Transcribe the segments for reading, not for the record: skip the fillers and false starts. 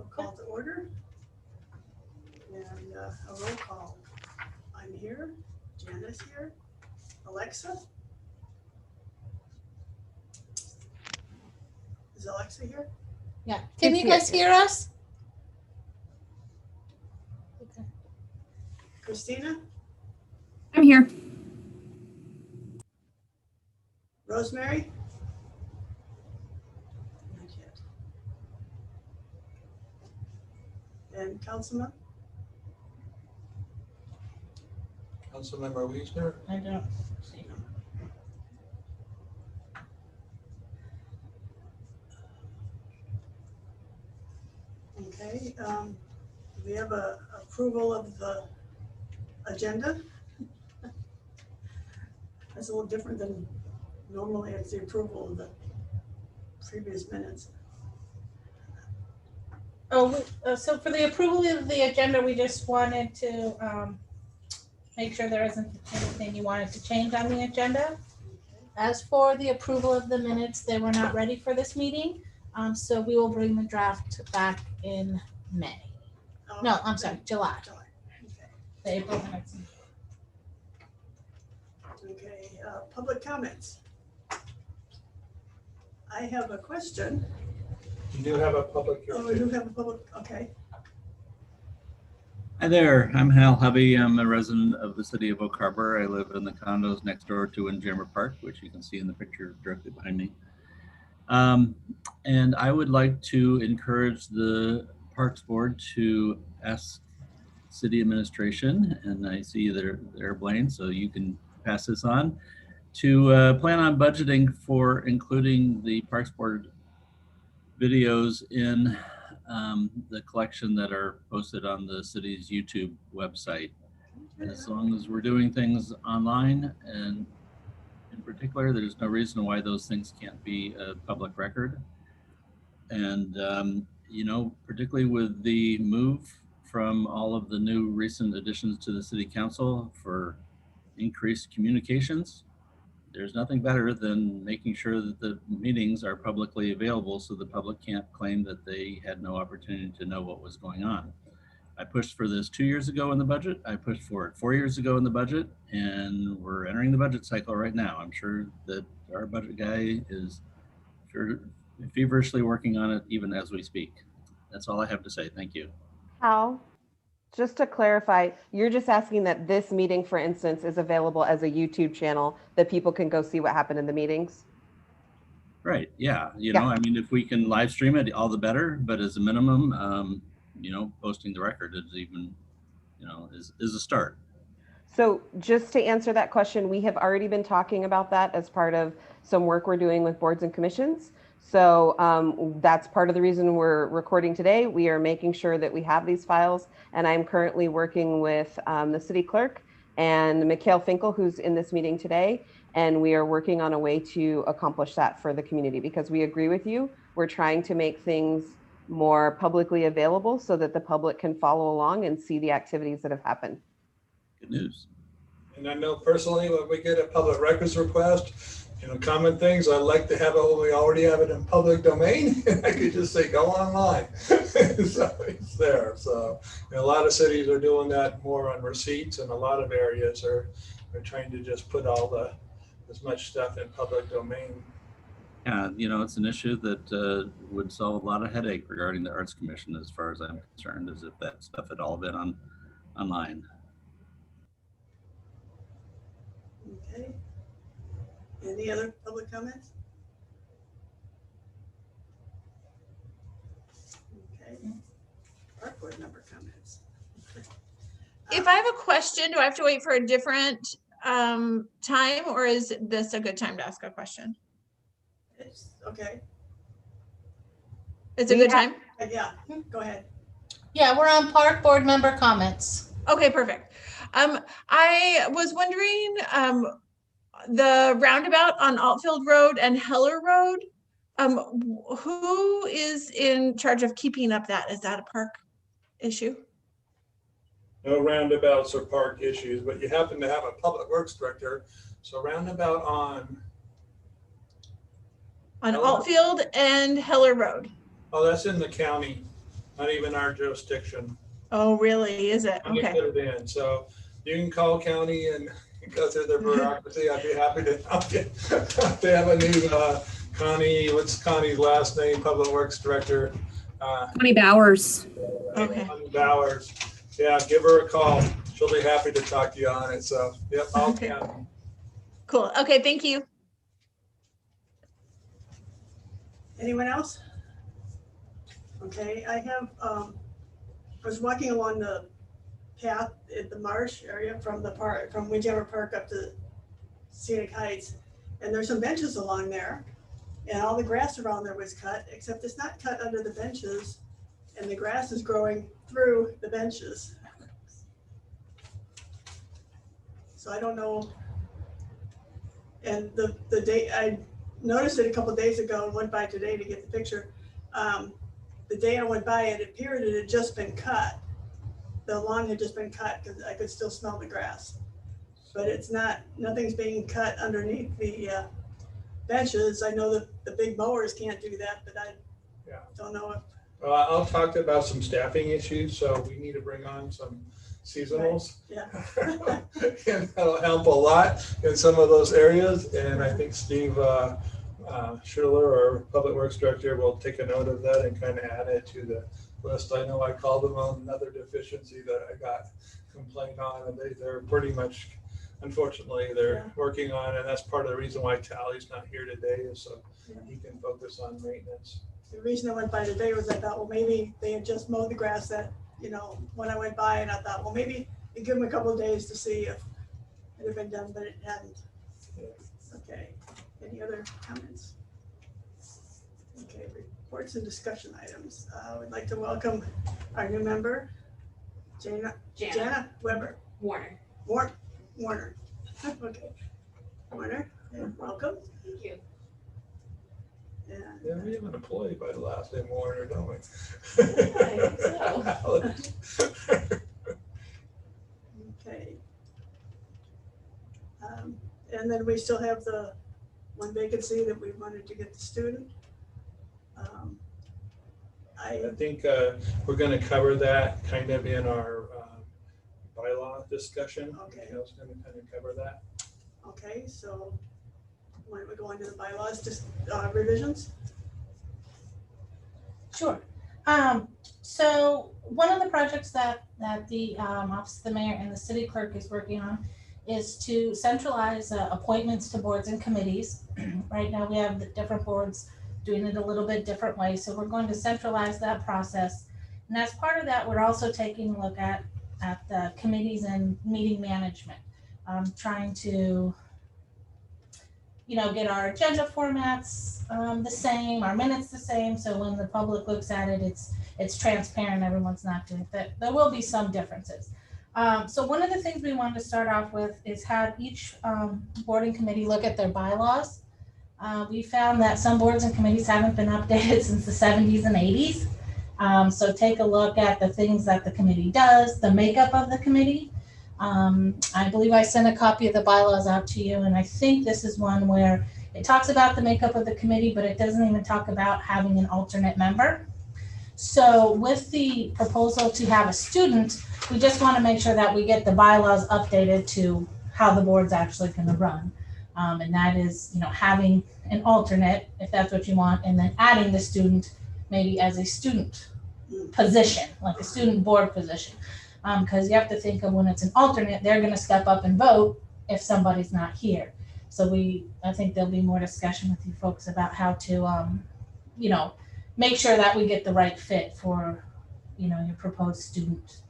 We'll call to order. And a roll call. I'm here, Janice here, Alexa. Is Alexa here? Yeah. Can you guys hear us? Okay. Christina? I'm here. Rosemary? Not yet. And Councilman? Councilmember Wiesner? I don't see him. Okay, we have a approval of the agenda. That's a little different than normally it's the approval of the previous minutes. Oh, so for the approval of the agenda, we just wanted to make sure there isn't anything you wanted to change on the agenda. As for the approval of the minutes, they were not ready for this meeting. So we will bring the draft back in May. No, I'm sorry, July. Okay. The April minutes. Okay, public comments. I have a question. You do have a public Oh, we hearing. do have a public, okay. Hi there, I'm Hal Hovey. I'm a resident of the city of Oak Harbor. I live in the condos next door to Windjammer Park, which you can see in the picture directly behind me. And I would like to encourage the Parks Board to ask city administration, and I see their Blaine, so you can pass this on, to plan on budgeting for including the Parks Board videos in the collection that are posted on the city's YouTube website. As long as we're doing things online, and in particular, there's no reason why those things can't be a public record. And, you know, particularly with the move from all of the new recent additions to the city council for increased communications, there's nothing better than making sure that the meetings are publicly available so the public can't claim that they had no opportunity to know what was going on. I pushed for this 2 years ago in the budget. I pushed for it 4 years ago in the budget, and we're entering the budget cycle right now. I'm sure that our budget guy is feverishly working on it even as we speak. That's all I have to say. Thank you. Al, just to clarify, you're just asking that this meeting, for instance, is available as a YouTube channel that people can go see what happened in the meetings? Right. Yeah. You know, I mean, if we can live stream it, all the better. But as a minimum, you know, posting the record is even, you know, is a start. So just to answer that question, we have already been talking about that as part of some work we're doing with boards and commissions. So that's part of the reason we're recording today. We are making sure that we have these files, and I'm currently working with the city clerk and Mikhail Finkel, who's in this meeting today, and we are working on a way to accomplish that for the community, because we agree with you. We're trying to make things more publicly available so that the public can follow along and see the activities that have happened. Good news. And I know personally, when we get a public records request, you know, common things, I like to have it when we already have it in public domain. I could just say, go online. So it's there. So you know, a lot of cities are doing that more on receipts, and a lot of areas are trying to just put all as much stuff in public domain. Yeah, you know, it's an issue that would solve a lot of headache regarding the Arts Commission, as far as I'm concerned, as if that stuff had all been online. Okay. Any other public comments? Okay. Park board member comments. If I have a question, do I have to wait for a different time, or is this a good time to ask a question? It's okay. It's a good time? Yeah, go ahead. Yeah, we're on park board member comments. Okay, perfect. I was wondering, the roundabout on Altfield Road and Heller Road, who is in charge of keeping up that? Is that a park issue? No roundabouts or park issues, but you happen to have a public works director. So roundabout on On Altfield and Heller Road. Oh, that's in the county. not even our jurisdiction. Oh, really? Is it? When they Okay. put it in, so you can call county and go through their bureaucracy. I'd be happy to help you. They have a new Connie, what's Connie's last name, Public Works Director. Connie Bowers. Okay. Connie Bowers. Yeah, give her a call. She'll be happy to talk to you on it. So, yep, I'll Okay. county. Cool. Okay. Thank you. Anyone else? Okay, I have, I was walking along the path at the marsh area from the park, from Windjammer Park up to Scenic Heights. And there's some benches along there. And all the grass around there was cut, except it's not cut under the benches. And the grass is growing through the benches. So I don't know. And the day, I noticed it a couple days ago and went by today to get the picture. The day I went by, it appeared it had just been cut. The lawn had just been cut because I could still smell the grass. But it's not, nothing's being cut underneath the benches. I know that the big mowers can't do that, but I don't know if. Well, I'll talk about some staffing issues. So we need to bring on some seasonals. Yeah. And that'll help a lot in some of those areas. And I think Steve Schurler, our Public Works Director, will take a note of that and kind of add it to the list. I know I called them on another deficiency that I got complaint on, and they're pretty much, unfortunately, they're working on, and that's part of the reason why Tally's not here today, is so he can focus on maintenance. The reason I went by today was I thought, well, maybe they had just mowed the grass that, when I went by, and I thought, well, maybe they give them a couple of days to see if it had been done, but it hadn't. Okay, any other comments? Okay, reports and discussion items. We'd like to welcome our new member, Jana Weber. Warner. Warner. Okay, Warner, welcome. Thank you. And Yeah, we have an employee by the last name Warner, don't we? I think okay. And then we still have the one vacancy that we wanted to get the student. I think we're going to cover that kind of in our bylaw discussion. Okay. I was going to kind of cover that. Okay, so why don't we go into the bylaws, just revisions? Sure. So one of the projects that the Office of the Mayor and the City Clerk is working on is to centralize appointments to boards and committees. Right now we have the different boards doing it a little bit different way. So we're going to centralize that process. And as part of that, we're also taking a look at the committees and meeting management, trying to get our agenda formats the same, our minutes the same. So when the public looks at it, it's transparent. Everyone's not doing that. There will be some differences. So one of the things we wanted to start off with is have each board and committee look at their bylaws. We found that some boards and committees haven't been updated since the 70s and 80s. So take a look at the things that the committee does, the makeup of the committee. I believe I sent a copy of the bylaws out to you, and I think this is one where it talks about the makeup of the committee, but it doesn't even talk about having an alternate member. So with the proposal to have a student, we just want to make sure that we get the bylaws updated to how the board's actually going to run. And that is, having an alternate, if that's what you want, and then adding the student maybe as a student position, like a student board position. Because you have to think of when it's an alternate, they're going to step up and vote if somebody's not here. So I think there'll be more discussion with you folks about how to, make sure that we get the right fit for, your proposed student,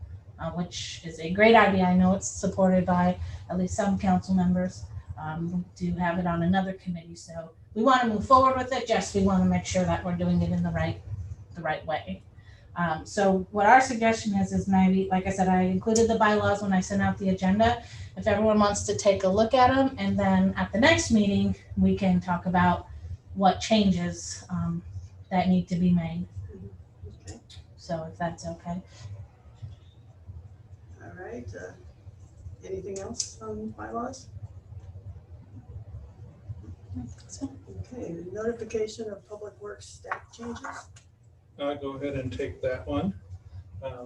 which is a great idea. I know it's supported by at least some council members. We do have it on another committee, so we want to move forward with it. Just we want to make sure that we're doing it in the right way. So what our suggestion is maybe, like I said, I included the bylaws when I sent out the agenda. If everyone wants to take a look at them, and then at the next meeting, we can talk about what changes that need to be made. Okay, So if that's okay. all right. Anything else on bylaws? So, Okay, notification of public works staff changes. I'll go ahead and take that one.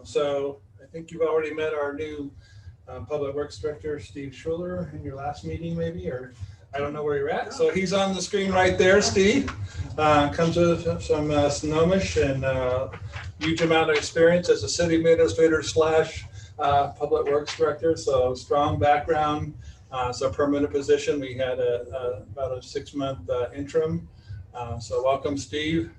So I think you've already met our new Public Works Director, Steve Schuler, in your last meeting maybe, or I don't know where you're at. So he's on the screen right there, Steve. Comes with some Snohomish and huge amount of experience as a city administrator / Public Works Director. So strong background. It's a permanent position. We had about a 6-month interim. So welcome, Steve.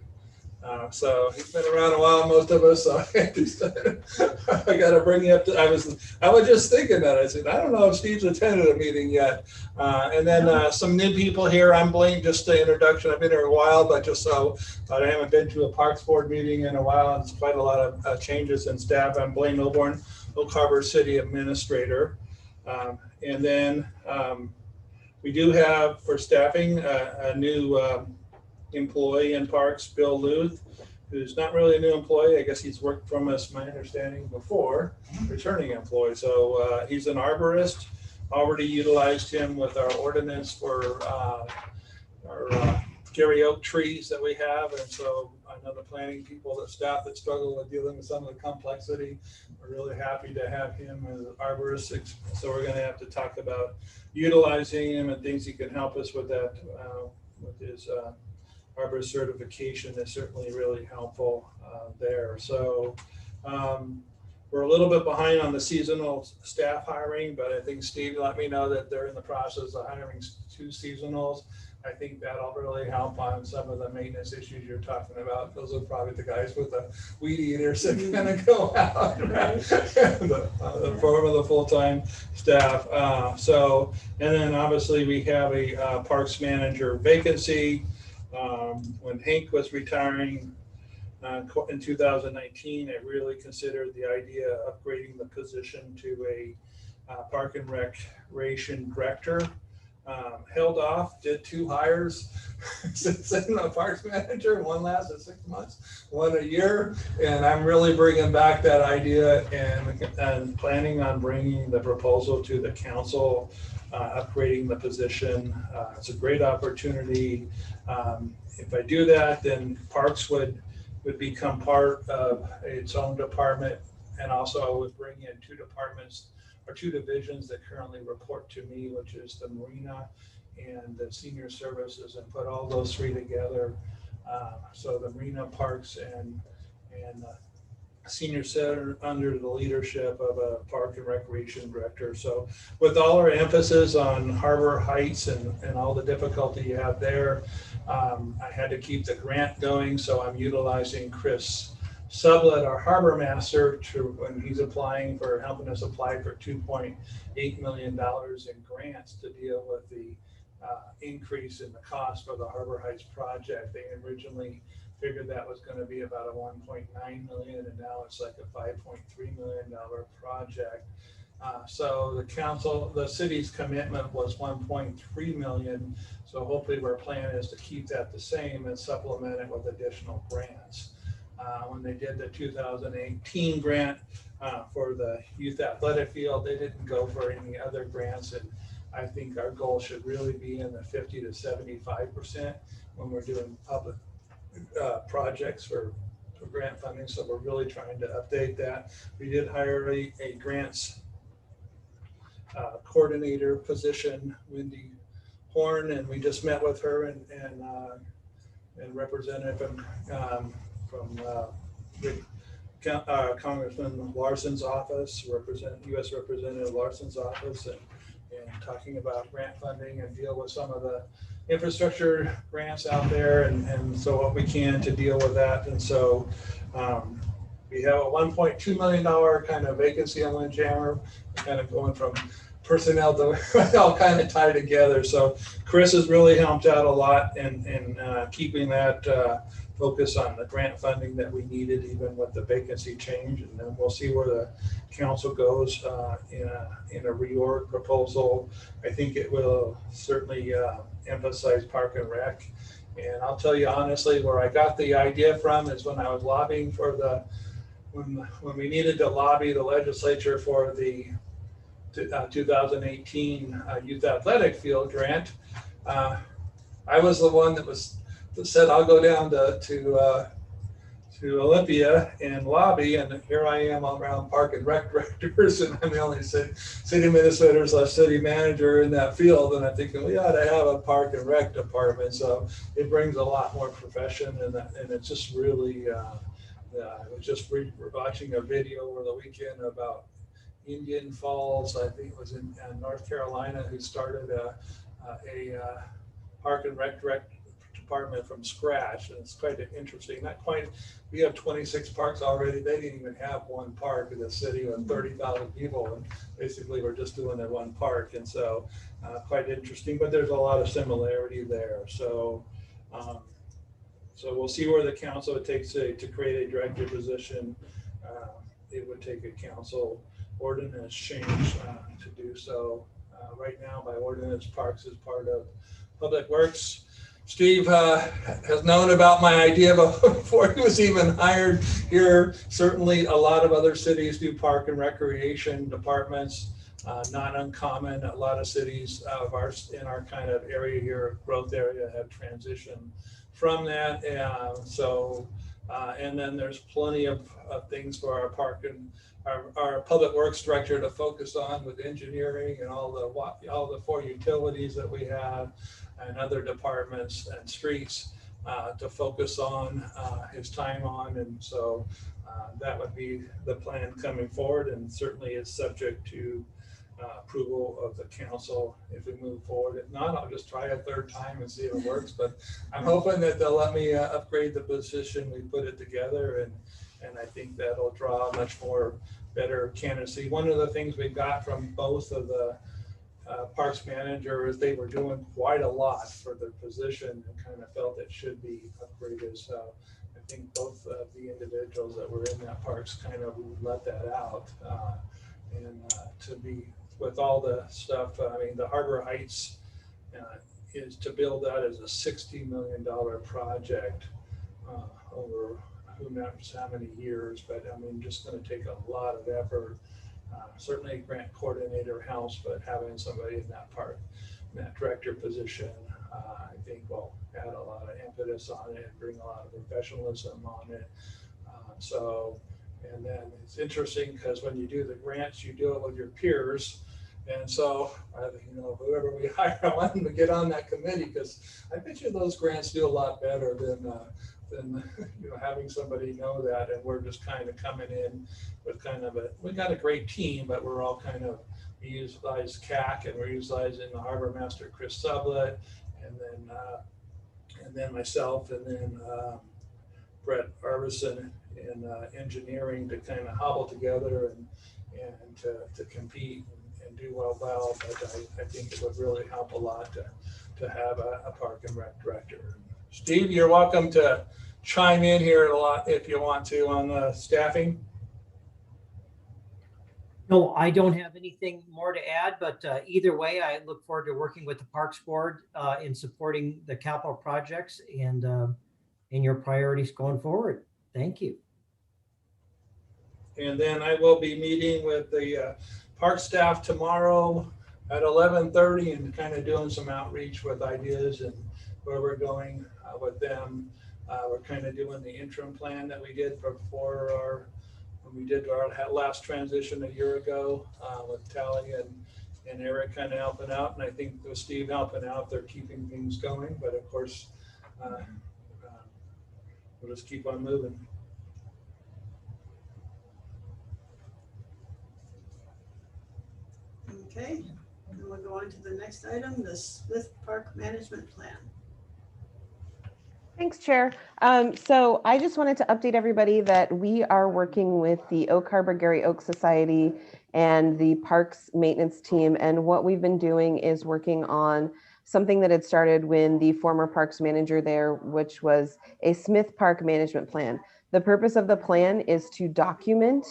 So he's been around a while, most of us. So I got to bring you up to. I was just thinking that. I said, I don't know if Steve's attended a meeting yet. And then some new people here. I'm Blaine. Just the introduction. I've been here a while, but just so I haven't been to a Parks Board meeting in a while. And it's quite a lot of changes in staff. I'm Blaine Milborn, Oak Harbor City Administrator. And then we do have for staffing a new employee in Parks, Bill Luth, who's not really a new employee. I guess he's worked from us, my understanding, before, returning employee. So he's an arborist. Already utilized him with our ordinance for our Gary oak trees that we have. And so I know the planning people, the staff that struggle with dealing with some of the complexity are really happy to have him as an arborist. So we're going to have to talk about utilizing him and things he can help us with that, with his arborist certification is certainly really helpful there. So we're a little bit behind on the seasonal staff hiring, but I think Steve let me know that they're in the process of hiring 2 seasonals. I think that'll really help on some of the maintenance issues you're talking about. Those are probably the guys with the weed eaters that are going to go out, right? the form of the full-time staff. And then obviously we have a parks manager vacancy. When Hank was retiring in 2019, I really considered the idea of upgrading the position to a park and recreation director. Held off, did 2 hires since then, a parks manager. One lasted 6 months, one a year. And I'm really bringing back that idea and planning on bringing the proposal to the council, upgrading the position. It's a great opportunity. If I do that, then parks would become part of its own department, and also I would bring in 2 departments or 2 divisions that currently report to me, which is the marina and the senior services, and put all those 3 together. So the marina, parks, and senior center under the leadership of a park and recreation director. So with all our emphasis on Harbor Heights and all the difficulty you have there, I had to keep the grant going. So I'm utilizing Chris Sublet, our harbor master, when he's applying for helping us apply for $2.8 million in grants to deal with the increase in the cost for the Harbor Heights project. They originally figured that was going to be about a $1.9 million, and now it's like a $5.3 million project. So the city's commitment was $1.3 million. So hopefully our plan is to keep that the same and supplement it with additional grants. When they did the 2018 grant for the youth athletic field, they didn't go for any other grants. And I think our goal should really be in the 50 to 75% when we're doing public projects for grant funding. So we're really trying to update that. We did hire a grants coordinator position, Wendy Horn, and we just met with her and representative from Congressman Larson's office, U.S. Representative Larson's office, and talking about grant funding and deal with some of the infrastructure grants out there, and so what we can to deal with that. And so we have a $1.2 million kind of vacancy on Windjammer, kind of going from personnel to all kind of tied together. So Chris has really helped out a lot in keeping that focus on the grant funding that we needed, even with the vacancy change. And then we'll see where the council goes in a reorg proposal. I think it will certainly emphasize Park and Rec. And I'll tell you honestly, where I got the idea from is when I was lobbying for when we needed to lobby the legislature for the 2018 youth athletic field grant. I was the one that said I'll go down to to Olympia and lobby, and here I am around park and rec directors, and I'm the only city administrator / city manager in that field, and I'm thinking we ought to have a park and rec department. So it brings a lot more profession, and it's just really, I was just watching a video over the weekend about Indian Falls, I think it was in North Carolina, who started a park and rec department from scratch, and it's quite interesting. Not quite. We have 26 parks already. They didn't even have one park in the city with 30,000 people, and basically we're just doing it one park, and so quite interesting. But there's a lot of similarity there. So so we'll see where the council takes to create a director position. It would take a council ordinance change to do so. Right now, by ordinance, parks is part of Public Works. Steve has known about my idea before he was even hired here. Certainly a lot of other cities do park and recreation departments, not uncommon. A lot of cities of ours in our kind of area here, growth area, have transitioned from that. And then there's plenty of things for our park and our Public Works director to focus on with engineering and all the 4 utilities that we have, and other departments and streets to focus on his time on. And so that would be the plan coming forward, and certainly is subject to approval of the council if we move forward. If not, I'll just try a 3rd time and see if it works, but I'm hoping that they'll let me upgrade the position. We put it together, and I think that'll draw much more better candidacy. One of the things we got from both of the parks manager is they were doing quite a lot for their position and kind of felt it should be upgraded. So I think both of the individuals that were in that parks kind of let that out. And to be with all the stuff, I mean, the Harbor Heights is to build that as a $60 million project over who knows how many years, but I mean, just going to take a lot of effort. Certainly grant coordinator helps, but having somebody in that part, in that director position, I think will add a lot of impetus on it and bring a lot of professionalism on it. And then it's interesting because when you do the grants, you do it with your peers. And so, whoever we hire, I want them to get on that committee, because I bet you those grants do a lot better than having somebody know that. And we're just kind of coming in with we got a great team, but we're all kind of, we utilize CAC, and we're utilizing the harbor master, Chris Sublett, and then myself, and then Brett Arvison in engineering to kind of hobble together and to compete and do well. But I think it would really help a lot to have a park and rec director. Steve, you're welcome to chime in here a lot if you want to on the staffing. No, I don't have anything more to add, but either way, I look forward to working with the Parks Board in supporting the capital projects and your priorities going forward. Thank you. And then I will be meeting with the park staff tomorrow at 11:30 and kind of doing some outreach with ideas and where we're going with them. We're kind of doing the interim plan that we did when we did our last transition a year ago with Tally and Eric kind of helping out. And I think with Steve helping out, they're keeping things going. But of course, we'll just keep on moving. Okay, and we'll go on to the next item, the Smith Park Management Plan. Thanks, Chair. So I just wanted to update everybody that we are working with the Oak Harbor Gary Oak Society and the Parks Maintenance Team. And what we've been doing is working on something that had started when the former parks manager there, which was a Smith Park Management Plan. The purpose of the plan is to document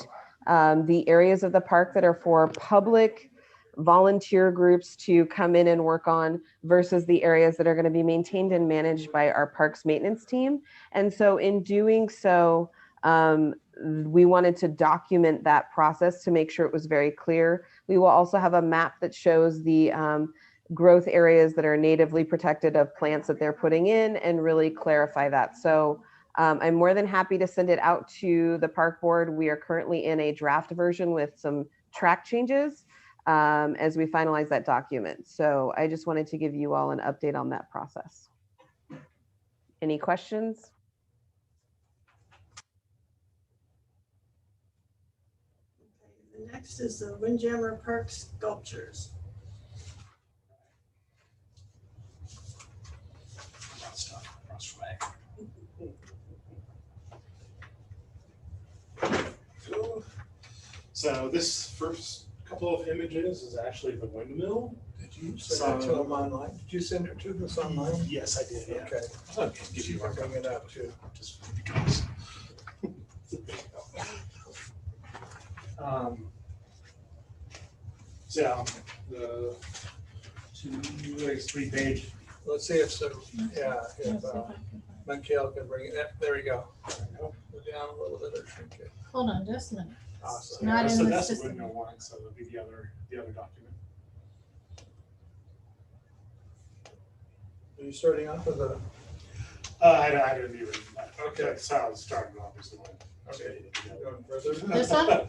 the areas of the park that are for public volunteer groups to come in and work on versus the areas that are going to be maintained and managed by our parks maintenance team. And so in doing so, we wanted to document that process to make sure it was very clear. We will also have a map that shows the growth areas that are natively protected of plants that they're putting in and really clarify that. So I'm more than happy to send it out to the park board. We are currently in a draft version with some track changes as we finalize that document. So I just wanted to give you all an update on that process. Any questions? Okay, the next is the Windjammer Park sculptures. So this first couple of images is actually the windmill. Did you send it to them online? Did you send it to us online? Yes, I did. Yeah. Okay. I'll give you You can our bring it up too. just because. So yeah, the 3-page. Let's see if so, yeah, if Mikhail can bring it. There we go. Go down a little bit or shrink it. Hold on just a minute. Awesome. Not so in the that's the system. windmill one. So it'll be the other document. Are you starting off with a? I didn't even. Okay. That's how I was starting off. Was the one. Okay. Going further. This one?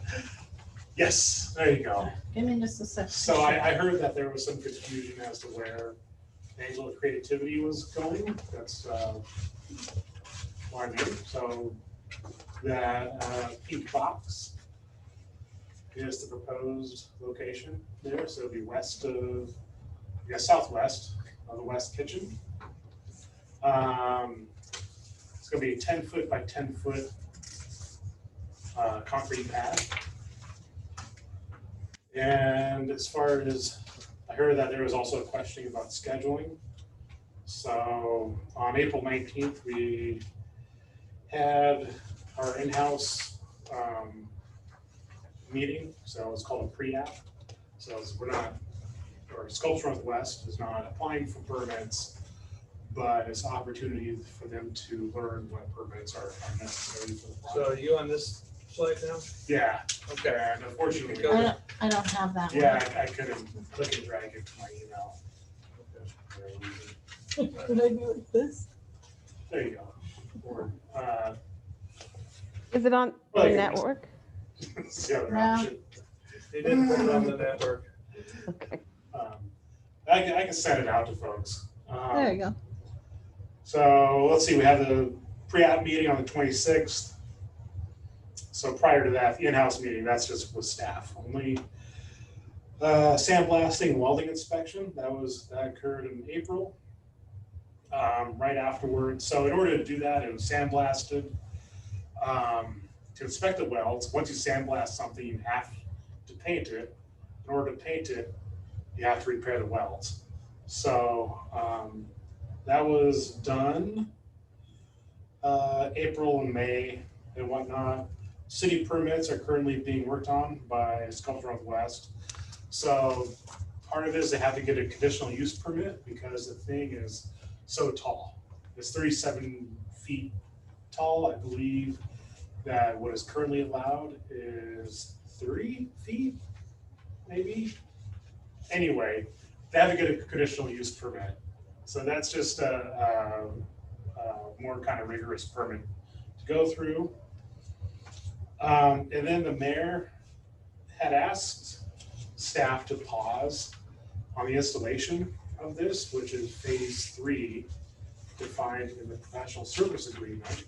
Yes, there you go. Give me just a second. So I heard that there was some confusion as to where Angel of Creativity was going. That's why I knew. So that pink box is the proposed location there. So it'll be west of, I guess, southwest of the West Kitchen. It's going to be a 10-foot by 10-foot concrete pad. And as far as, I heard that there was also a question about scheduling. So on April 19th, we had our in-house meeting. So it's called a pre-app. So we're not, or Sculpture Northwest is not applying for permits, but it's an opportunity for them to learn what permits are necessary for the project. So are you on this slide now? Yeah. Okay. And unfortunately, I don't have that one. yeah, I couldn't click and drag it to my email. Could I do like this? There you go. Or, Is it on Well, the you- network? it's the other No. option. They didn't put it on the network. Okay. I can send it out to folks. There you go. So let's see, we have the pre-app meeting on the 26th. So prior to that, the in-house meeting, that's just with staff only. Sandblasting and welding inspection, that occurred in April. Right afterwards. So in order to do that, it was sandblasted. To inspect the welds, once you sandblast something, you have to paint it. In order to paint it, you have to repair the welds. So that was done April and May and whatnot. City permits are currently being worked on by Sculpture Northwest. So part of it is they have to get a conditional use permit because the thing is so tall. It's 37 feet tall. I believe that what is currently allowed is 3 feet, maybe. Anyway, they have to get a conditional use permit. So that's just a more kind of rigorous permit to go through. And then the mayor had asked staff to pause on the installation of this, which is phase 3 defined in the professional service agreement.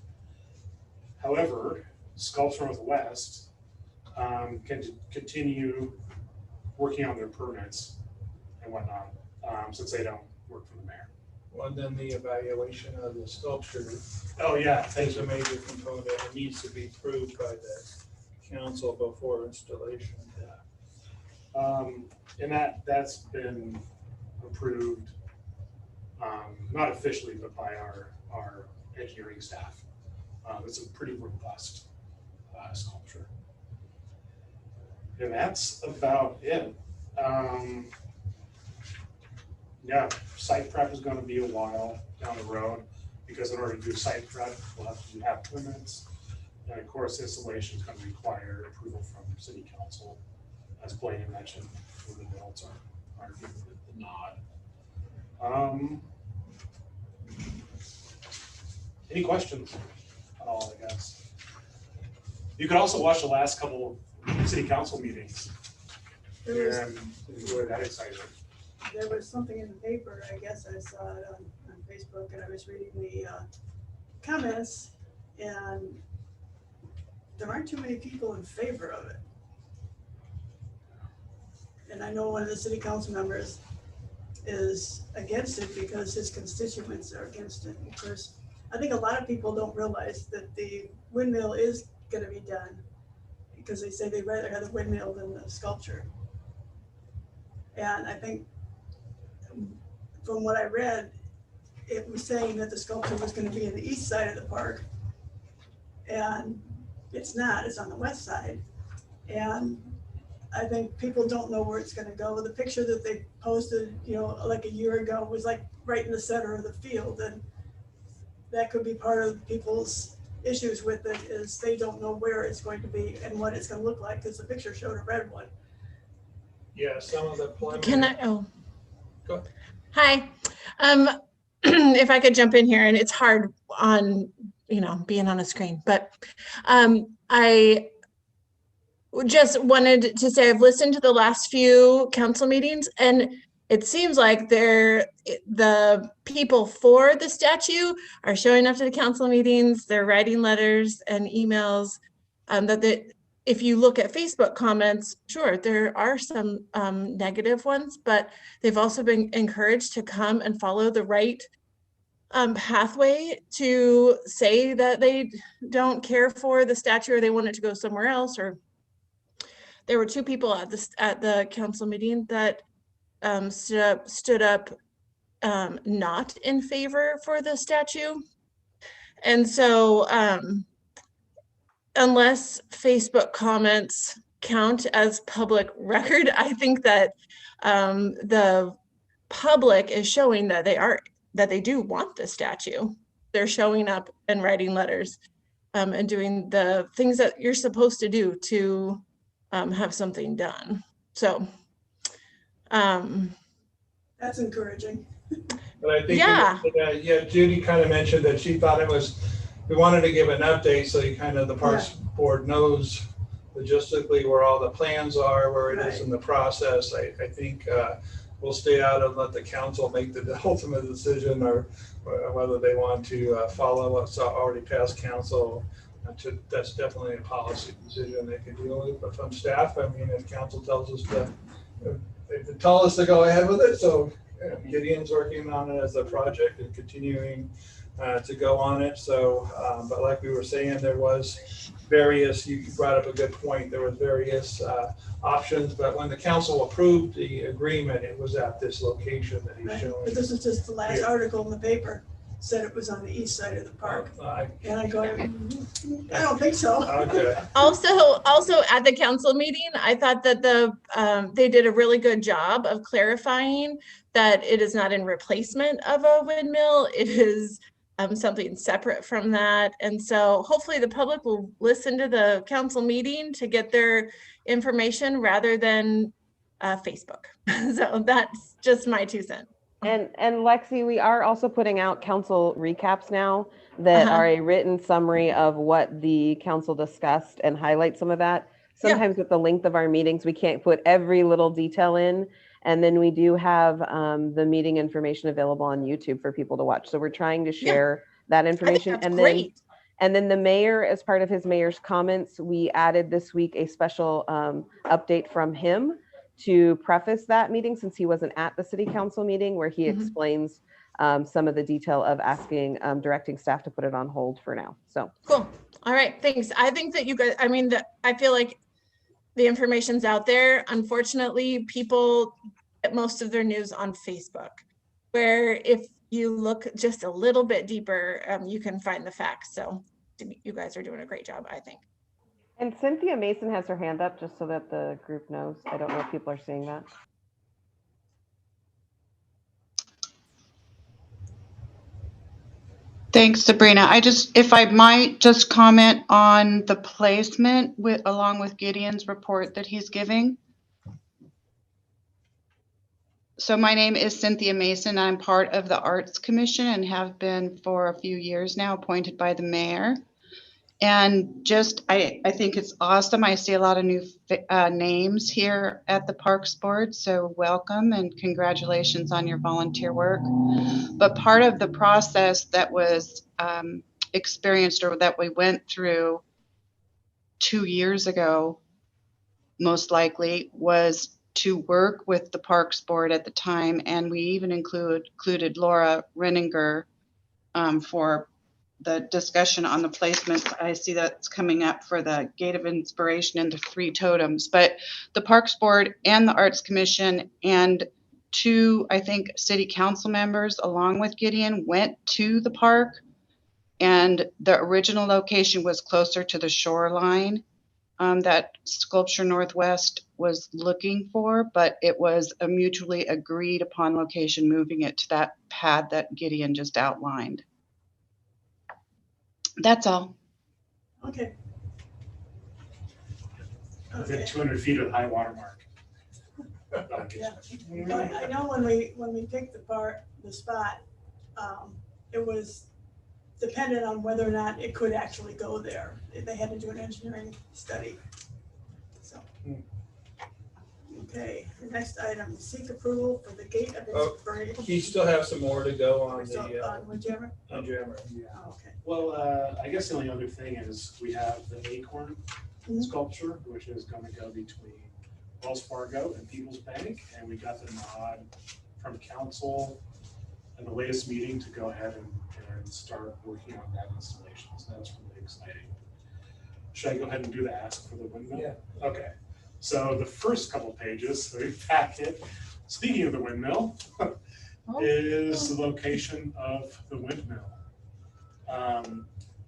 However, Sculpture Northwest can continue working on their permits and whatnot, since they don't work for the mayor. Well, then the evaluation of the sculpture Oh, yeah, is thank a you. major component. It needs to be approved by the council before installation. And that's been approved, not officially, but by our engineering staff. It's a pretty robust sculpture. And that's about it. Yeah, site prep is gonna be a while down the road, because in order to do site prep, we'll have to have permits. And of course, installation is gonna require approval from city council, as Blaine had mentioned, when the builds are given the nod. Any questions? hall, I guess. You could also watch the last couple city council meetings. There And enjoy that excitement. was something in the paper, I guess I saw it on Facebook, and I was reading the comments, and there aren't too many people in favor of it. And I know one of the city council members is against it because his constituents are against it. Of course, I think a lot of people don't realize that the windmill is gonna be done because they say they'd rather have the windmill than the sculpture. And I think from what I read, it was saying that the sculpture was gonna be in the east side of the park. And it's not, it's on the west side. And I think people don't know where it's gonna go. The picture that they posted, like a year ago was like right in the center of the field. And that could be part of people's issues with it, is they don't know where it's going to be and what it's gonna look like, because the picture showed a red one. Yeah, some of the Can I, preliminary. oh, Go. hi. If I could jump in here, and it's hard on, being on a screen, but I just wanted to say I've listened to the last few council meetings, and it seems like the people for the statue are showing up to the council meetings. They're writing letters and emails. If you look at Facebook comments, sure, there are some negative ones, but they've also been encouraged to come and follow the right pathway to say that they don't care for the statue or they want it to go somewhere else. Or there were two people at the council meeting that stood up not in favor for the statue. And so unless Facebook comments count as public record, I think that the public is showing that they do want the statue. They're showing up and writing letters and doing the things that you're supposed to do to have something done. So That's encouraging. But I think, Yeah. Judy kind of mentioned that she thought we wanted to give an update so the Parks Board knows logistically where all the plans are, where it is in the process. I think we'll stay out and let the council make the ultimate decision, or whether they want to follow what's already passed council. That's definitely a policy decision they can deal with. But from staff, if council tells us they tell us to go ahead with it, so Gideon's working on it as a project and continuing to go on it. So, but like we were saying, there was various, you brought up a good point, there was various options, but when the council approved the agreement, it was at this location that he's showing. But this is just the last article in the paper, said it was on the east side of the park. And I go, I don't think so. Okay. Also at the council meeting, I thought that they did a really good job of clarifying that it is not in replacement of a windmill. It is something separate from that. And so hopefully the public will listen to the council meeting to get their information rather than Facebook. So that's just my 2 cents. And Lexi, we are also putting out council recaps now that are a written summary of what the council discussed and highlight some of that. Sometimes with the length of our meetings, we can't put every little detail in. And then we do have the meeting information available on YouTube for people to watch. So we're trying to share that information. I think that's great. And then the mayor, as part of his mayor's comments, we added this week a special update from him to preface that meeting, since he wasn't at the city council meeting, where he explains some of the detail of directing staff to put it on hold for now. So cool. All right, thanks. I think that you guys, I feel like the information's out there. Unfortunately, people get most of their news on Facebook, where if you look just a little bit deeper, you can find the facts. So you guys are doing a great job, I think. And Cynthia Mason has her hand up, just so that the group knows. I don't know if people are seeing that. Thanks, Sabrina. If I might just comment on the placement along with Gideon's report that he's giving. So my name is Cynthia Mason. I'm part of the Arts Commission and have been for a few years now, appointed by the mayor. And just, I think it's awesome. I see a lot of new names here at the Parks Board. So welcome and congratulations on your volunteer work. But part of the process that was experienced or that we went through 2 years ago, most likely, was to work with the Parks Board at the time. And we even included Laura Renninger for the discussion on the placement. I see that's coming up for the Gate of Inspiration and the 3 totems. But the Parks Board and the Arts Commission and 2, I think, city council members, along with Gideon, went to the park. And the original location was closer to the shoreline that Sculpture Northwest was looking for, but it was a mutually agreed upon location, moving it to that pad that Gideon just outlined. That's all. Okay. Within 200 feet of the high water mark. Yeah. I know when we picked the spot, it was dependent on whether or not it could actually go there. They had to do an engineering study. So, okay, the next item, seek approval for the Gate of Inspiration. You still have some more to go on So, the Windjammer? Windjammer. Yeah. Oh, okay. Well, I guess the only other thing is we have the acorn Mhm. sculpture, which is going to go between Wells Fargo and People's Bank. And we got the nod from council in the latest meeting to go ahead and start working on that installation. So that's really exciting. Should I go ahead and do the ask for the windmill? Yeah. Okay. So the first couple pages of the packet, speaking of the windmill, is the location of the windmill.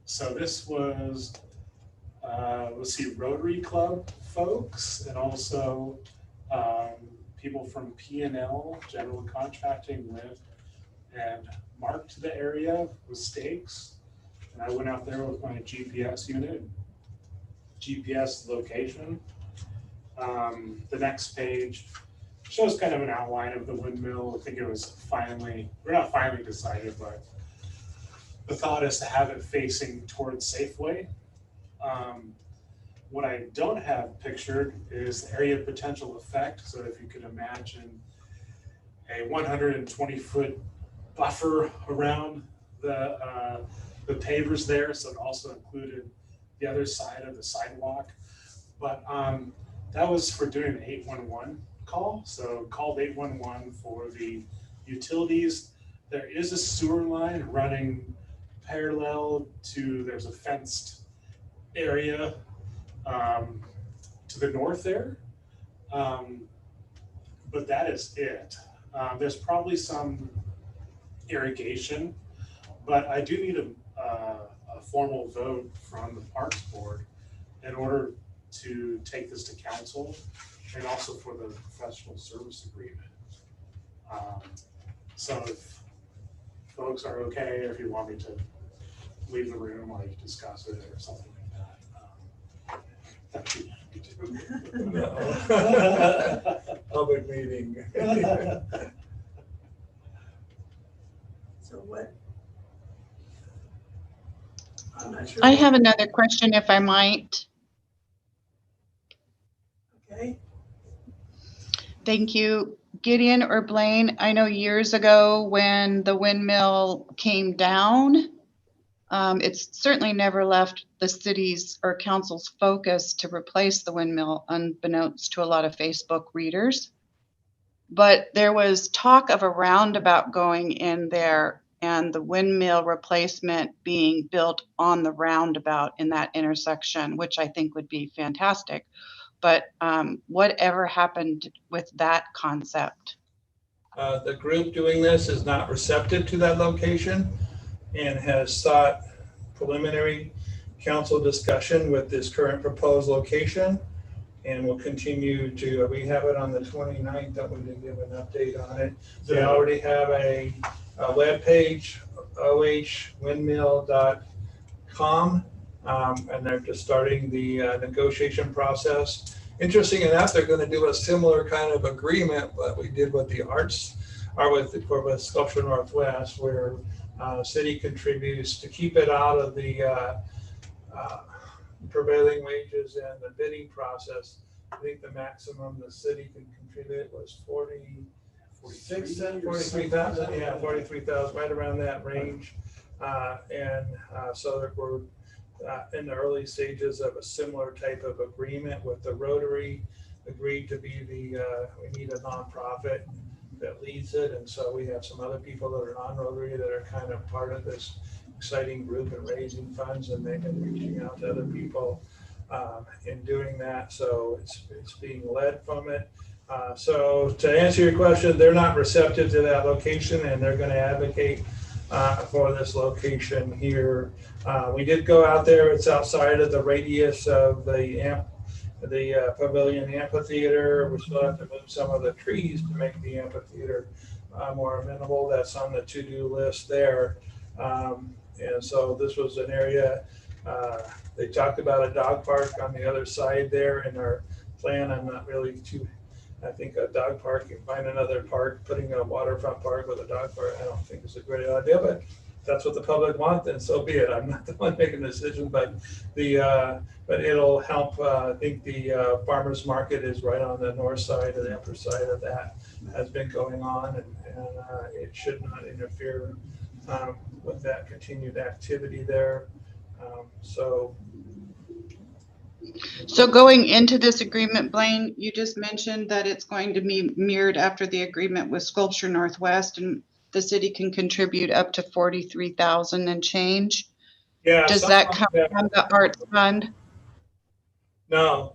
So this was, let's see, Rotary Club folks, and also people from P&L, General Contracting, went and marked the area with stakes. And I went out there with my GPS unit, GPS location. The next page shows kind of an outline of the windmill. I think it was we're not finally decided, but the thought is to have it facing towards Safeway. What I don't have pictured is the area of potential effect. So if you could imagine a 120-foot buffer around the pavers there, so it also included the other side of the sidewalk. But that was for doing the 811 call. So called 811 for the utilities. There is a sewer line running parallel to, there's a fenced area to the north there. But that is it. There's probably some irrigation, but I do need a formal vote from the Parks Board in order to take this to council, and also for the professional service agreement. So if folks are okay, or if you want me to leave the room while you discuss it or something like that. That'd be happy to. No. Public meeting. So what? I'm not sure. I have another question, if I might. Okay. Thank you. Gideon or Blaine, I know years ago when the windmill came down, it's certainly never left the city's or council's focus to replace the windmill, unbeknownst to a lot of Facebook readers. But there was talk of a roundabout going in there and the windmill replacement being built on the roundabout in that intersection, which I think would be fantastic. But whatever happened with that concept? The group doing this is not receptive to that location and has sought preliminary council discussion with this current proposed location, and will continue to, we have it on the 29th, that we did give an update on it. They already have a web page, ohwindmill.com, and they're just starting the negotiation process. Interesting enough, they're going to do a similar kind of agreement that we did with the arts, or with Sculpture Northwest, where city contributes to keep it out of the prevailing wages and the bidding process. I think the maximum the city can contribute was 43,000, yeah, 43,000, right around that range. So that we're in the early stages of a similar type of agreement with the Rotary. Agreed to be we need a nonprofit that leads it, and so we have some other people that are non-Rotary that are kind of part of this exciting group and raising funds, and they've been reaching out to other people in doing that. So it's being led from it. So to answer your question, they're not receptive to that location, and they're going to advocate for this location here. We did go out there. It's outside of the radius of the Pavilion Amphitheater. We still have to move some of the trees to make the amphitheater more amenable. That's on the to-do list there. And so this was an area, they talked about a dog park on the other side there in our plan. I'm not really I think a dog park, you find another park, putting a waterfront park with a dog park, I don't think is a great idea, but that's what the public wants, and so be it. I'm not the one making the decision, but but it'll help. I think the farmers market is right on the north side or the upper side of that, has been going on, and it should not interfere with that continued activity there. So going into this agreement, Blaine, you just mentioned that it's going to be mirrored after the agreement with Sculpture Northwest, and the city can contribute up to 43,000 and change. yeah, Does that come from the arts fund? No,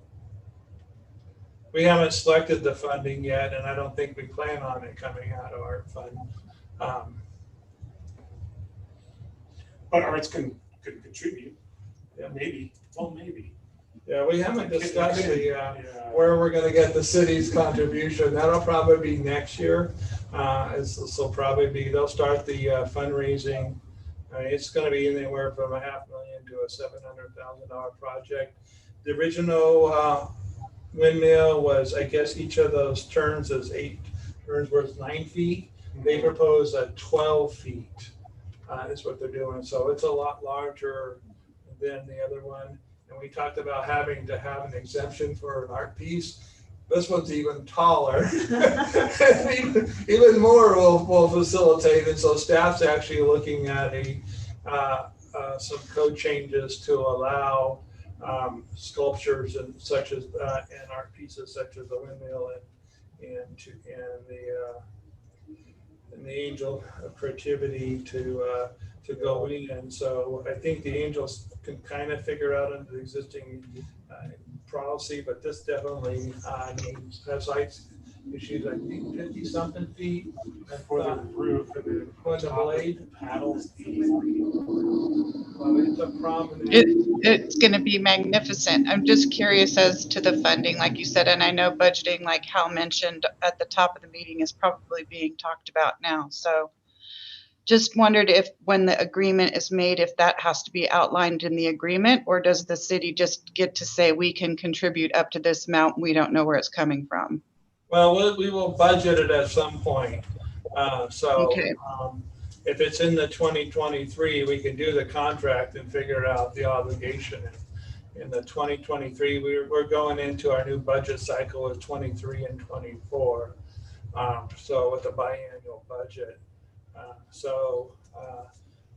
we haven't selected the funding yet, and I don't think we plan on it coming out of our fund. But arts could contribute. Yeah. Maybe. Well, maybe. Yeah, we haven't discussed where we're going to get the city's contribution. That'll probably be next year. This will probably be, they'll start the fundraising. It's going to be anywhere from $500,000 to a $700,000 project. The original windmill was, I guess, each of those turns is 8 turns worth 9 feet. They propose 12 feet is what they're doing. So it's a lot larger than the other one. And we talked about having to have an exemption for an art piece. This one's even taller. even more will facilitate it. So staff's actually looking at some code changes to allow sculptures and such as and art pieces such as the windmill and the angel of creativity to go in. And so I think the angels can kind of figure out under the existing policy, but this definitely has heights issues. I think 50 something feet For the roof, for the blade. paddles. Well, it's a prominent. It's going to be magnificent. I'm just curious as to the funding, like you said, and I know budgeting, like Hal mentioned at the top of the meeting, is probably being talked about now. So just wondered if when the agreement is made, if that has to be outlined in the agreement, or does the city just get to say we can contribute up to this amount? We don't know where it's coming from. Well, we will budget it at some point. Okay. If it's in the 2023, we can do the contract and figure out the obligation. In the 2023, we're going into our new budget cycle with 23 and 24. So with the biannual budget.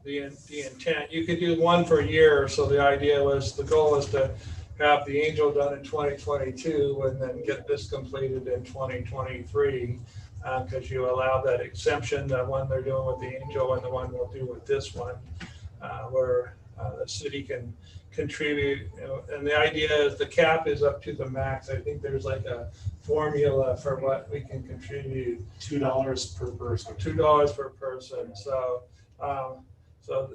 The intent, you could do one per year. So the goal was to have the angel done in 2022 and then get this completed in 2023, because you allow that exemption, the one they're doing with the angel and the one we'll do with this one, where the city can contribute. And the idea is the cap is up to the max. I think there's like a formula for what we can contribute. $2 per person. $2 per person. So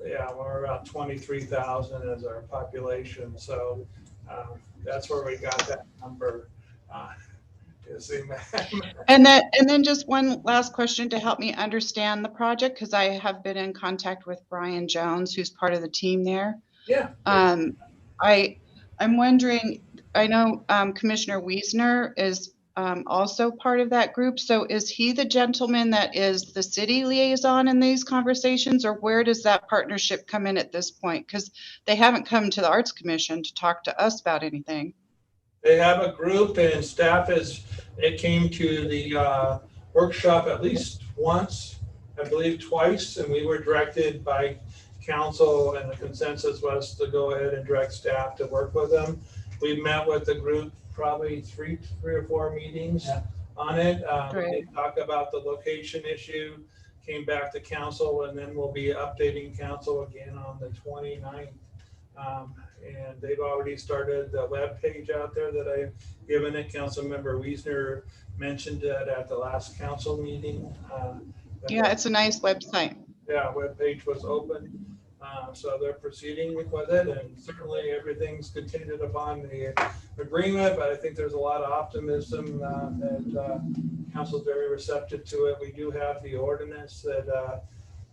yeah, we're about 23,000 as our population. So that's where we got that number. And then just one last question to help me understand the project, because I have been in contact with Brian Jones, who's part of the team there. Yeah. I'm wondering, I know Commissioner Wiesner is also part of that group. So is he the gentleman that is the city liaison in these conversations, or where does that partnership come in at this point? Because they haven't come to the Arts Commission to talk to us about anything. They have a group, and staff it came to the workshop at least once, I believe twice, and we were directed by council, and the consensus was to go ahead and direct staff to work with them. We met with the group probably three or four meetings on it. They talk about the location issue, came back to council, and then we'll be updating council again on the 29th. And they've already started the web page out there that I've given it. Councilmember Wiesner mentioned it at the last council meeting. Yeah, it's a nice website. Yeah, web page was open. So they're proceeding with it, and certainly everything's contingent upon the agreement, but I think there's a lot of optimism that council's very receptive to it. We do have the ordinance that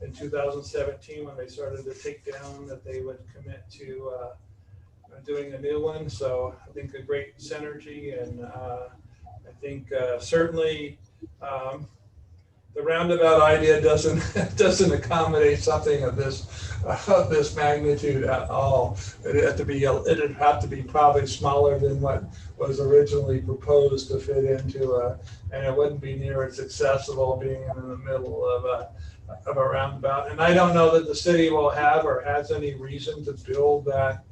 in 2017, when they started to take down, that they would commit to doing a new one. So I think a great synergy, and I think certainly the roundabout idea doesn't accommodate something of this magnitude at all. It'd have to be probably smaller than what was originally proposed to fit into and it wouldn't be near as accessible being in the middle of a roundabout. And I don't know that the city will have or has any reason to build that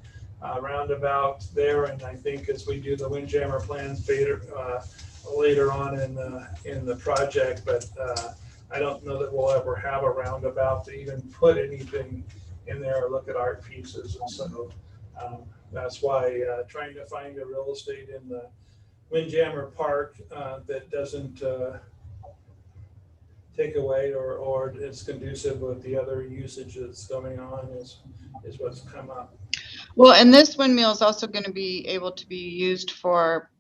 roundabout there. And I think as we do the Windjammer plans later on in the project, but I don't know that we'll ever have a roundabout to even put anything in there or look at art pieces. And so that's why trying to find a real estate in the Windjammer Park that doesn't take away or is conducive with the other usage that's going on is what's come up. Well, and this windmill is also going to be able to be used for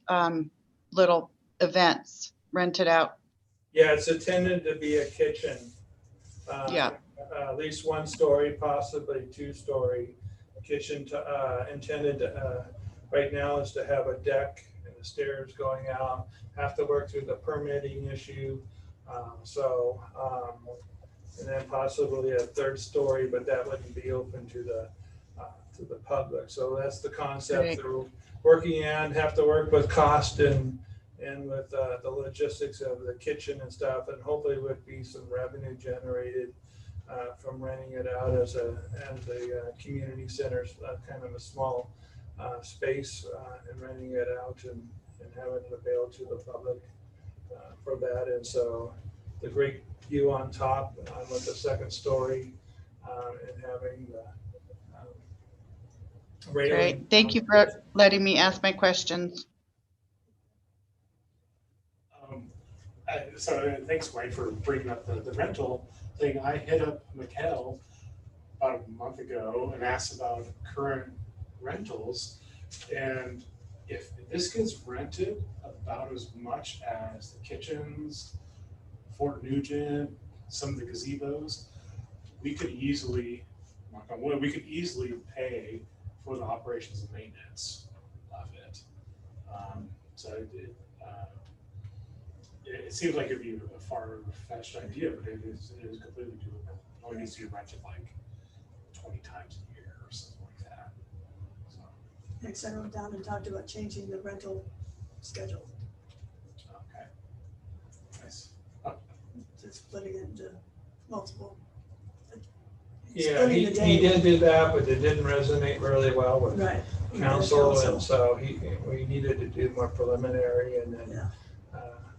little events, rented out. Yeah, it's intended to be a kitchen. Yeah. At least 1 story, possibly 2-story kitchen. Intended right now is to have a deck and the stairs going out. Have to work through the permitting issue. And then possibly a 3rd story, but that wouldn't be open to the public. So that's the concept Right. that we're working on. Have to work with cost and with the logistics of the kitchen and stuff, and hopefully would be some revenue generated from renting it out as a community center, kind of a small space, and renting it out and having it available to the public for that. And so the great view on top with the 2nd story and having the Great. Thank you for letting me ask my questions. So thanks, Wayne, for bringing up the rental thing. I hit up Mikkel about a month ago and asked about current rentals. And if this gets rented about as much as the kitchens, Fort Nugent, some of the gazebos, we could easily, knock on wood, we could easily pay for the operations and maintenance of it. It seems like it'd be a far-fetched idea, but it is completely doable. It only needs to be rented like 20 times a year or something like that. So. Next, I wrote down and talked about changing the rental schedule, Okay. Nice. just splitting it into multiple. Yeah, splitting he the day. did do that, but it didn't resonate really well with Right. council, and so we needed to do more preliminary and then Yeah.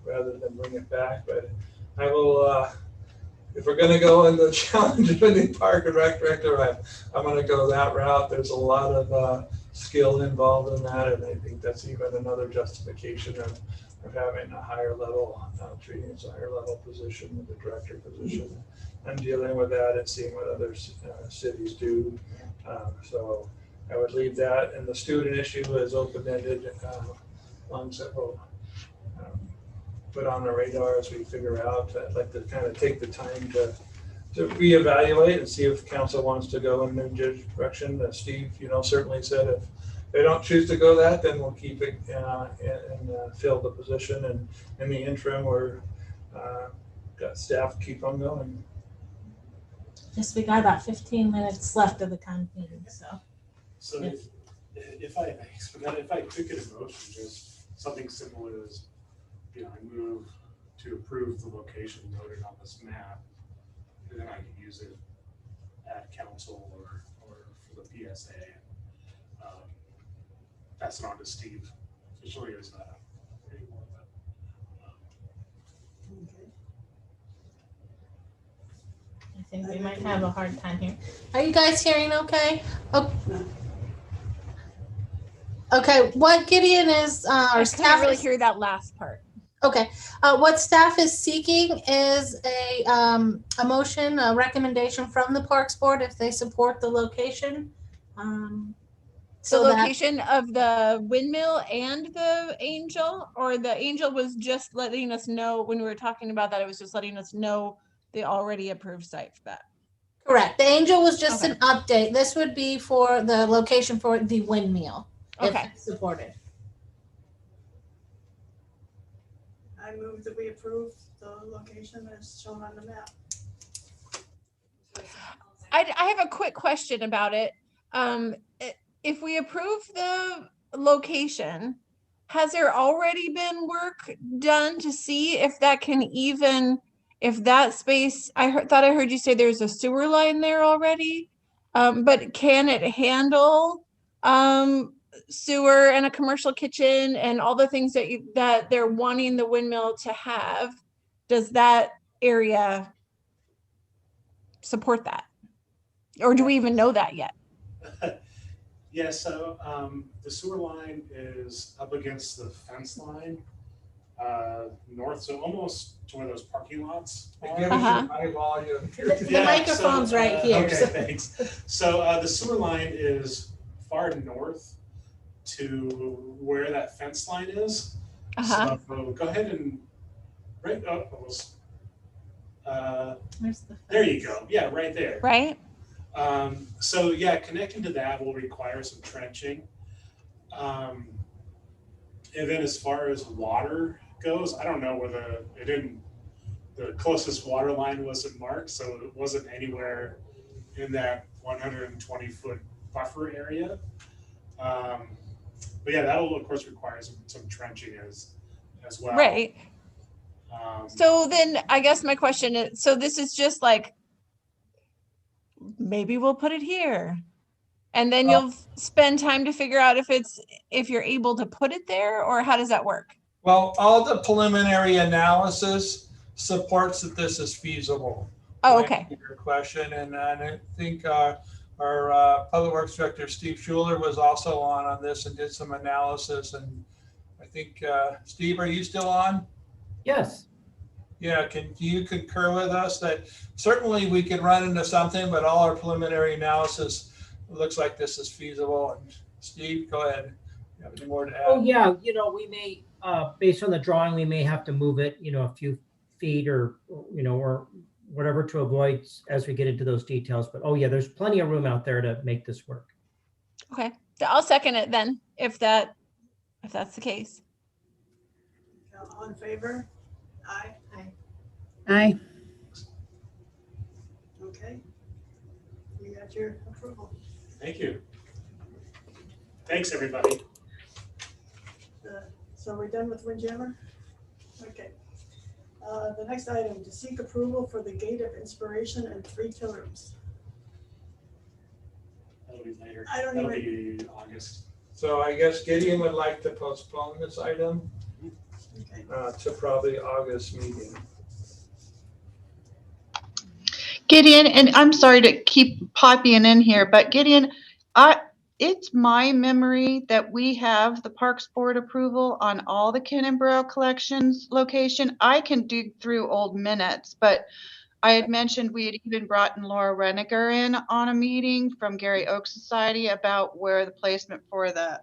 rather than bring it back. But I will, if we're gonna go in the challenge of the park and rec director, I'm gonna go that route. There's a lot of skill involved in that, and I think that's even another justification of having a higher level, treating it as a higher level position with the director position. I'm dealing with that and seeing what other cities do. So I would leave that, and the student issue is open-ended, ones that we'll put on the radar as we figure out. I'd like to kind of take the time to reevaluate and see if council wants to go in a new direction. Steve, certainly said if they don't choose to go that, then we'll keep it and fill the position. And in the interim, we're got staff keep on going. Just we got about 15 minutes left of the time meeting, so. So if I took it in motion, just something similar as, I move to approve the location noted on this map, and then I can use it at council or for the PSA. Pass it on to Steve officially as anymore. I think we might have a hard time here. Are you guys hearing okay? Oh. Okay, what Gideon is, our I staff couldn't really is, hear that last part. okay, what staff is seeking is a motion, a recommendation from the Parks Board if they support the location. The So that, location of the windmill and the angel, or the angel was just letting us know when we were talking about that, it was just letting us know the already approved site for that. correct, the Angel was just Okay. an update. This would be for the location for the windmill. If Okay. supported. I move that we approve the location as shown on the map. I have a quick question about it. If we approve the location, has there already been work done to see if that can even, if that space, thought I heard you say there's a sewer line there already, but can it handle sewer and a commercial kitchen and all the things that they're wanting the windmill to have? Does that area support that? Or do we even know that yet? Yeah, so the sewer line is up against the fence line north, so almost to where those parking lots are. Give us your high volume. The microphone's right here. Okay, So. thanks. So the sewer line is far north to where that fence line is. Uh-huh. So go ahead and right up. Where's the There you go. Yeah, right there. Right? So yeah, connecting to that will require some trenching. And then as far as water goes, I don't know where the closest water line wasn't marked, so it wasn't anywhere in that 120-foot buffer area. But yeah, that'll of course require some trenching as well. Right. So then I guess my question is, so this is just like, maybe we'll put it here. And then you'll spend time to figure out if you're able to put it there, or how does that work? Well, all the preliminary analysis supports that this is feasible. Oh, okay. Your question, and I think our Public Works Director, Steve Schuler, was also on this and did some analysis. And I think, Steve, are you still on? Yes. Yeah, do you concur with us that certainly we could run into something, but all our preliminary analysis looks like this is feasible? And Steve, go ahead. You have any more to add? Oh, yeah, we may, based on the drawing, we may have to move it, a few feet or whatever to avoid as we get into those details. But oh yeah, there's plenty of room out there to make this work. Okay. I'll second it then, if that's the case. All in favor? Aye. Aye. Okay. You got your approval. Thank you. Thanks, everybody. So we're done with Windjammer? Okay. The next item, to seek approval for the Gate of Inspiration and 3 Totems. That'll be later. That'll be August. So I guess Gideon would like to postpone this item Okay. to probably August meeting. Gideon, and I'm sorry to keep popping in here, but Gideon, it's my memory that we have the Parks Board approval on all the Kinneborough collections location. I can dig through old minutes, but I had mentioned we had even brought in Laura Reniger in on a meeting from Gary Oak Society about where the placement for the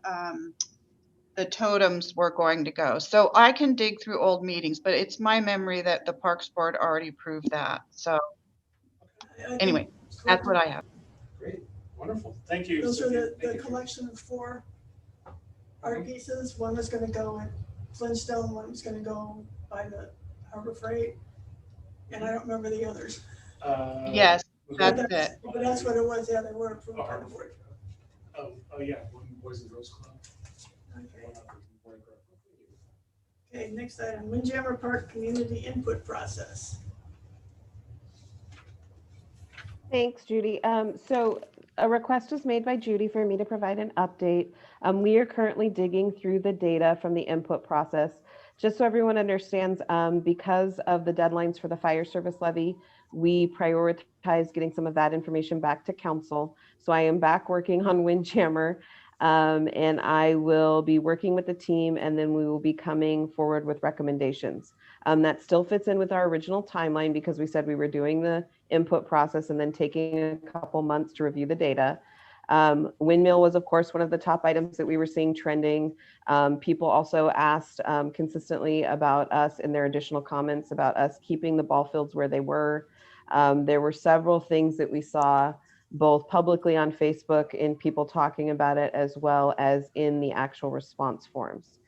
totems were going to go. So I can dig through old meetings, but it's my memory that the Parks Board already approved that. So anyway, that's what I have. Great. Wonderful. Thank you. Those are Cynthia. the Thank you. collection of 4 art pieces. One was gonna go at Flintstone, one was gonna go by the Harbor Freight. And I don't remember the others. Yes, But that's it. But that's what it was, yeah, they were approved by the board. Oh, yeah, one Boys and Girls Club. Okay. One up at Boy Club. Okay, next item, Windjammer Park Community Input Process. Thanks, Judy. So a request was made by Judy for me to provide an update. We are currently digging through the data from the input process. Just so everyone understands, because of the deadlines for the fire service levy, we prioritize getting some of that information back to council. So I am back working on Windjammer, and I will be working with the team, and then we will be coming forward with recommendations. That still fits in with our original timeline because we said we were doing the input process and then taking a couple months to review the data. Windmill was, of course, one of the top items that we were seeing trending. People also asked consistently about us in their additional comments about us keeping the ball fields where they were. There were several things that we saw both publicly on Facebook in people talking about it, as well as in the actual response forms.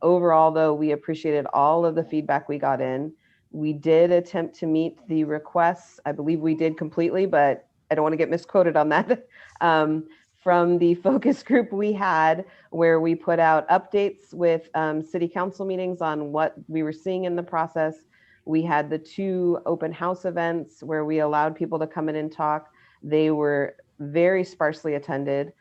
Overall, though, we appreciated all of the feedback we got in. We did attempt to meet the requests. I believe we did completely, but I don't want to get misquoted on that. From the focus group we had, where we put out updates with city council meetings on what we were seeing in the process. We had the 2 open house events where we allowed people to come in and talk. They were very sparsely attended.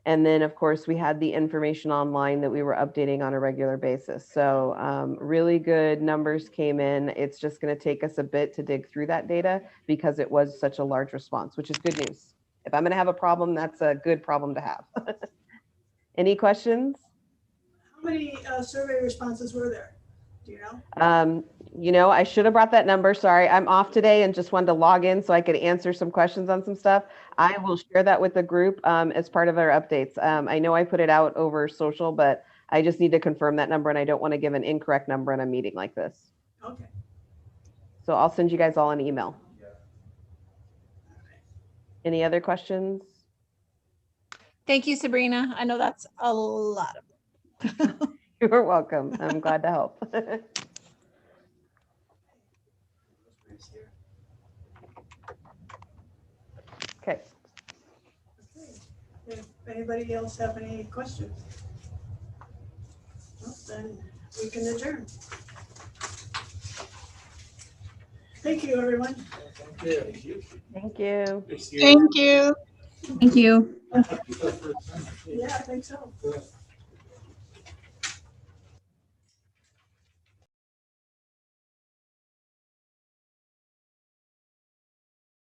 And then, of course, we had the information online that we were updating on a regular basis. So really good numbers came in. It's just going to take us a bit to dig through that data because it was such a large response, which is good news. If I'm going to have a problem, that's a good problem to have. Any questions? How many survey responses were there? Do you know? I should have brought that number. Sorry, I'm off today and just wanted to log in so I could answer some questions on some stuff. I will share that with the group as part of our updates. I know I put it out over social, but I just need to confirm that number and I don't want to give an incorrect number in a meeting like this. Okay. So I'll send you guys all an email. Any other questions? Thank you, Sabrina. I know that's a lot of. You're welcome. I'm glad to help. Okay. If anybody else have any questions? Well, then we can adjourn. Thank you, everyone. Thank you. Thank you. Thank you. Thank you. Yeah, I think so. Yeah.